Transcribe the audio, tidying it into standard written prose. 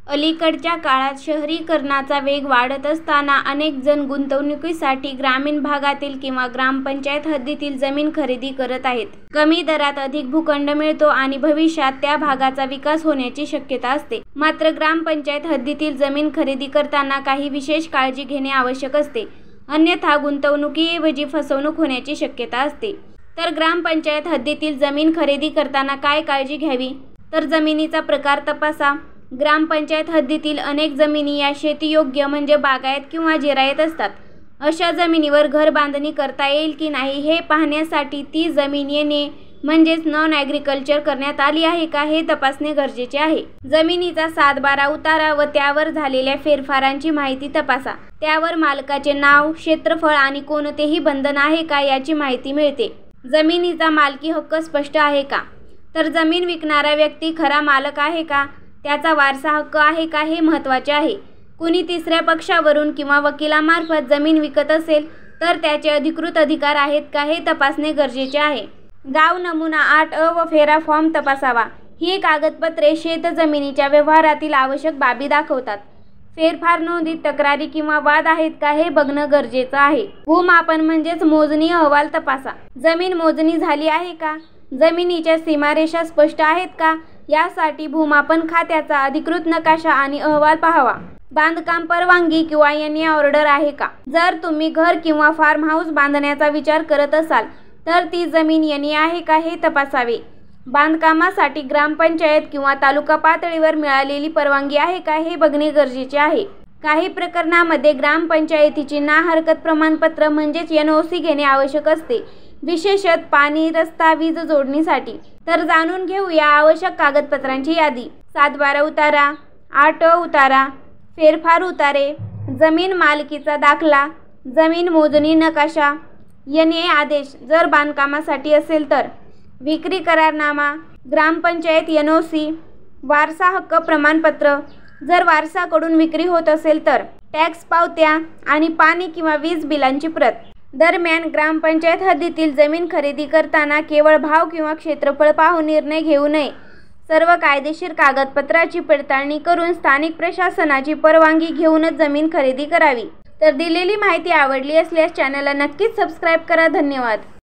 अलीकडच्या काळात शहरीकरणाचा वेग वाढत असताना अनेक जण गुंतवणुकीसाठी ग्रामीण भागातील किंवा ग्रामपंचायत हद्दीतील जमीन खरेदी करत आहेत. कमी दरात अधिक भूखंड मिळतो आणि भविष्यात त्या भागाचा विकास होण्याची शक्यता असते. मात्र ग्रामपंचायत हद्दीतील जमीन खरेदी करताना काही विशेष काळजी घेणे आवश्यक असते, अन्यथा गुंतवणुकीऐवजी फसवणूक होण्याची शक्यता असते. तर ग्रामपंचायत हद्दीतील जमीन खरेदी करताना काय काळजी घ्यावी? तर जमिनीचा प्रकार तपासा. ग्रामपंचायत हद्दीतील अनेक जमिनी या शेतीयोग्य म्हणजे बागायत किंवा जिरायत असतात. अशा जमिनीवर घर बांधणी करता येईल की नाही हे पाहण्यासाठी ती जमीन येणे म्हणजेच नॉन ॲग्रिकल्चर करण्यात आली आहे का हे तपासणे गरजेचे आहे. जमिनीचा 7/12 उतारा व त्यावर झालेल्या फेरफारांची माहिती तपासा. त्यावर मालकाचे नाव, क्षेत्रफळ आणि कोणतेही बंधन आहे का याची माहिती मिळते. जमिनीचा मालकी हक्क स्पष्ट आहे का? तर जमीन विकणारा व्यक्ती खरा मालक आहे का? त्याचा वारसा हक्क आहे का हे महत्त्वाचे आहे. कुणी तिसऱ्या पक्षावरून किंवा वकिलामार्फत जमीन विकत असेल तर त्याचे अधिकृत अधिकार आहेत का हे तपासणे गरजेचे आहे. गाव नमुना 8A व फेरा फॉर्म तपासावा. ही कागदपत्रे शेतजमिनीच्या व्यवहारातील आवश्यक बाबी दाखवतात. फेरफार नोंदीत तक्रारी किंवा वाद आहेत का हे बघणं गरजेचं आहे. भूमापन म्हणजेच मोजणी अहवाल तपासा. जमीन मोजणी झाली आहे का? जमिनीच्या सीमारेषा स्पष्ट आहेत का यासाठी भूमापन खात्याचा अधिकृत नकाशा आणि अहवाल पाहावा. बांधकाम परवानगी किंवा NA ऑर्डर आहे का? जर तुम्ही घर किंवा फार्म हाऊस बांधण्याचा विचार करत असाल तर ती जमीन NA आहे का हे तपासावे. बांधकामासाठी ग्रामपंचायत किंवा तालुका पातळीवर मिळालेली परवानगी आहे का हे बघणे गरजेचे आहे. काही प्रकरणांमध्ये ग्रामपंचायतीची ना हरकत प्रमाणपत्र म्हणजेच NOC घेणे आवश्यक असते, विशेषतः पाणी, रस्ता, वीज जोडणीसाठी. तर जाणून घेऊया आवश्यक कागदपत्रांची यादी. 7/12 उतारा, 8A उतारा, फेरफार उतारे, जमीन मालकीचा दाखला, जमीन मोजणी नकाशा, NA आदेश जर बांधकामासाठी असेल तर, विक्री करारनामा, ग्रामपंचायत NOC, वारसा हक्क प्रमाणपत्र जर वारसाकडून विक्री होत असेल तर, टॅक्स पावत्या आणि पाणी किंवा वीज बिलांची प्रत. दरम्यान ग्रामपंचायत हद्दीतील जमीन खरेदी करताना केवळ भाव किंवा क्षेत्रफळ पाहून निर्णय घेऊ नये. सर्व कायदेशीर कागदपत्राची पडताळणी करून स्थानिक प्रशासनाची परवानगी घेऊनच जमीन खरेदी करावी. तर दिलेली माहिती आवडली असल्यास चॅनलला नक्कीच सबस्क्राईब करा. धन्यवाद.